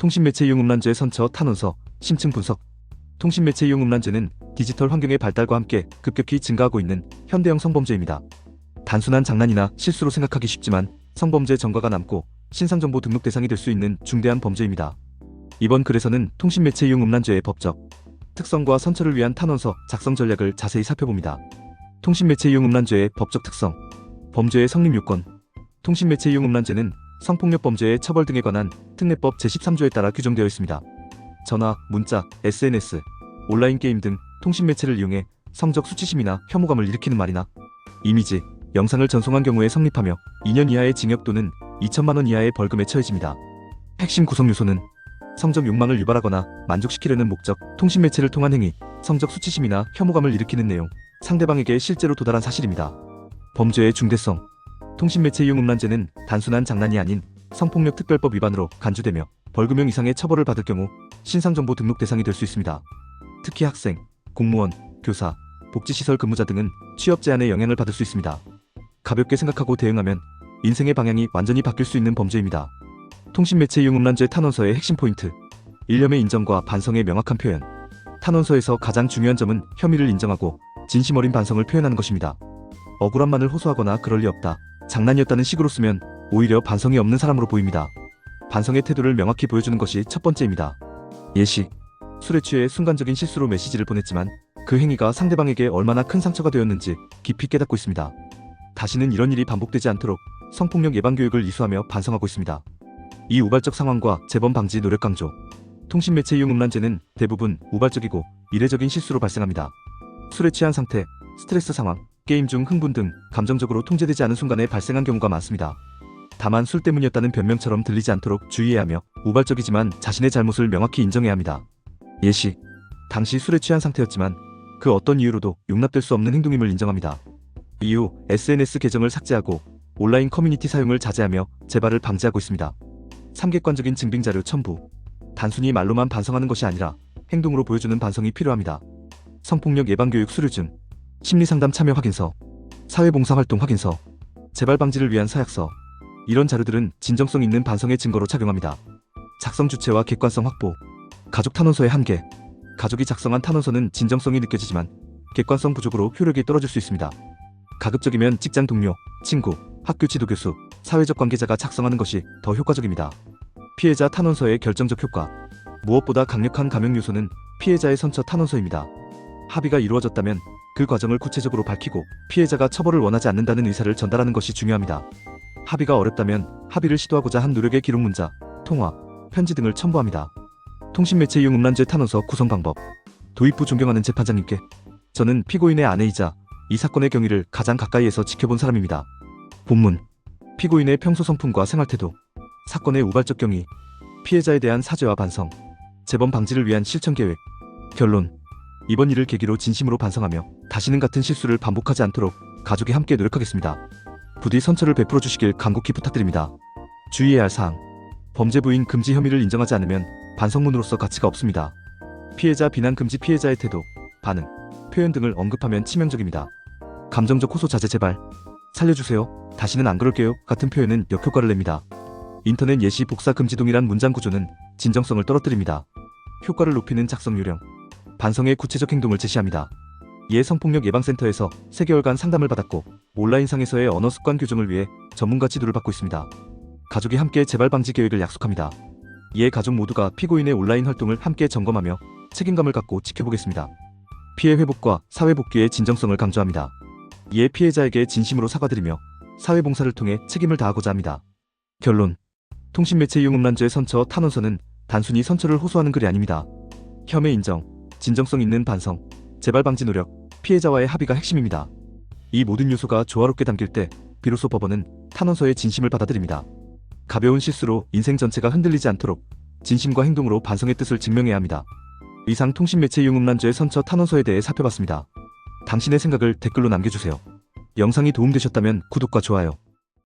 통신매체 이용 음란죄 선처 탄원서, 심층 분석. 통신매체 이용 음란죄는 디지털 환경의 발달과 함께 급격히 증가하고 있는 현대형 성범죄입니다. 단순한 장난이나 실수로 생각하기 쉽지만 성범죄 전과가 남고 신상정보 등록 대상이 될 수 있는 중대한 범죄입니다. 이번 글에서는 통신매체 이용 음란죄의 법적 특성과 선처를 위한 탄원서 작성 전략을 자세히 살펴봅니다. 통신매체 이용 음란죄의 법적 특성, 범죄의 성립 요건. 통신매체 이용 음란죄는 성폭력 범죄의 처벌 등에 관한 특례법 제13조에 따라 규정되어 있습니다. 전화, 문자, SNS, 온라인 게임 등 통신매체를 이용해 성적 수치심이나 혐오감을 일으키는 말이나 이미지, 영상을 전송한 경우에 성립하며 2년 이하의 징역 또는 2천만 원 이하의 벌금에 처해집니다. 핵심 구성 요소는 성적 욕망을 유발하거나 만족시키려는 목적, 통신매체를 통한 행위, 성적 수치심이나 혐오감을 일으키는 내용, 상대방에게 실제로 도달한 사실입니다. 범죄의 중대성. 통신매체 이용 음란죄는 단순한 장난이 아닌 성폭력 특별법 위반으로 간주되며 벌금형 이상의 처벌을 받을 경우 신상정보 등록 대상이 될 수 있습니다. 특히 학생, 공무원, 교사, 복지시설 근무자 등은 취업 제한에 영향을 받을 수 있습니다. 가볍게 생각하고 대응하면 인생의 방향이 완전히 바뀔 수 있는 범죄입니다. 통신매체 이용 음란죄 탄원서의 핵심 포인트. 일념의 인정과 반성의 명확한 표현. 탄원서에서 가장 중요한 점은 혐의를 인정하고 진심 어린 반성을 표현하는 것입니다. 억울함만을 호소하거나 그럴 리 없다, 장난이었다는 식으로 쓰면 오히려 반성이 없는 사람으로 보입니다. 반성의 태도를 명확히 보여주는 것이 첫 번째입니다. 예시. 술에 취해 순간적인 실수로 메시지를 보냈지만 그 행위가 상대방에게 얼마나 큰 상처가 되었는지 깊이 깨닫고 있습니다. 다시는 이런 일이 반복되지 않도록 성폭력 예방 교육을 이수하며 반성하고 있습니다. 이 우발적 상황과 재범 방지 노력 강조. 통신매체 이용 음란죄는 대부분 우발적이고 이례적인 실수로 발생합니다. 술에 취한 상태, 스트레스 상황, 게임 중 흥분 등 감정적으로 통제되지 않은 순간에 발생한 경우가 많습니다. 다만 술 때문이었다는 변명처럼 들리지 않도록 주의해야 하며 우발적이지만 자신의 잘못을 명확히 인정해야 합니다. 예시. 당시 술에 취한 상태였지만 그 어떤 이유로도 용납될 수 없는 행동임을 인정합니다. 이후 SNS 계정을 삭제하고 온라인 커뮤니티 사용을 자제하며 재발을 방지하고 있습니다. 3객관적인 증빙자료 첨부. 단순히 말로만 반성하는 것이 아니라 행동으로 보여주는 반성이 필요합니다. 성폭력 예방교육 수료증, 심리상담 참여 확인서, 사회봉사활동 확인서, 재발 방지를 위한 서약서. 이런 자료들은 진정성 있는 반성의 증거로 작용합니다. 작성 주체와 객관성 확보. 가족 탄원서의 한계. 가족이 작성한 탄원서는 진정성이 느껴지지만 객관성 부족으로 효력이 떨어질 수 있습니다. 가급적이면 직장 동료, 친구, 학교 지도교수, 사회적 관계자가 작성하는 것이 더 효과적입니다. 피해자 탄원서의 결정적 효과. 무엇보다 강력한 감형 요소는 피해자의 선처 탄원서입니다. 합의가 이루어졌다면 그 과정을 구체적으로 밝히고 피해자가 처벌을 원하지 않는다는 의사를 전달하는 것이 중요합니다. 합의가 어렵다면 합의를 시도하고자 한 노력의 기록 문자, 통화, 편지 등을 첨부합니다. 통신매체 이용 음란죄 탄원서 구성 방법. 도입부 존경하는 재판장님께, 저는 피고인의 아내이자 이 사건의 경위를 가장 가까이에서 지켜본 사람입니다. 본문. 피고인의 평소 성품과 생활태도, 사건의 우발적 경위, 피해자에 대한 사죄와 반성, 재범 방지를 위한 실천 계획. 결론. 이번 일을 계기로 진심으로 반성하며 다시는 같은 실수를 반복하지 않도록 가족이 함께 노력하겠습니다. 부디 선처를 베풀어 주시길 간곡히 부탁드립니다. 주의해야 할 사항. 범죄 부인 금지 혐의를 인정하지 않으면 반성문으로서 가치가 없습니다. 피해자 비난 금지, 피해자의 태도, 반응, 표현 등을 언급하면 치명적입니다. 감정적 호소 자제 제발, 살려주세요, 다시는 안 그럴게요 같은 표현은 역효과를 냅니다. 인터넷 예시 복사 금지 동일한 문장 구조는 진정성을 떨어뜨립니다. 효과를 높이는 작성 요령. 반성의 구체적 행동을 제시합니다. 이에 성폭력 예방센터에서 3개월간 상담을 받았고 온라인상에서의 언어 습관 교정을 위해 전문가 지도를 받고 있습니다. 가족이 함께 재발 방지 계획을 약속합니다. 이에 가족 모두가 피고인의 온라인 활동을 함께 점검하며 책임감을 갖고 지켜보겠습니다. 피해 회복과 사회 복귀의 진정성을 강조합니다. 이에 피해자에게 진심으로 사과드리며 사회봉사를 통해 책임을 다하고자 합니다. 결론. 통신매체 이용 음란죄 선처 탄원서는 단순히 선처를 호소하는 글이 아닙니다. 혐의 인정, 진정성 있는 반성, 재발 방지 노력, 피해자와의 합의가 핵심입니다. 이 모든 요소가 조화롭게 담길 때 비로소 법원은 탄원서의 진심을 받아들입니다. 가벼운 실수로 인생 전체가 흔들리지 않도록 진심과 행동으로 반성의 뜻을 증명해야 합니다. 이상 통신매체 이용 음란죄 선처 탄원서에 대해 살펴봤습니다. 당신의 생각을 댓글로 남겨주세요. 영상이 도움되셨다면 구독과 좋아요,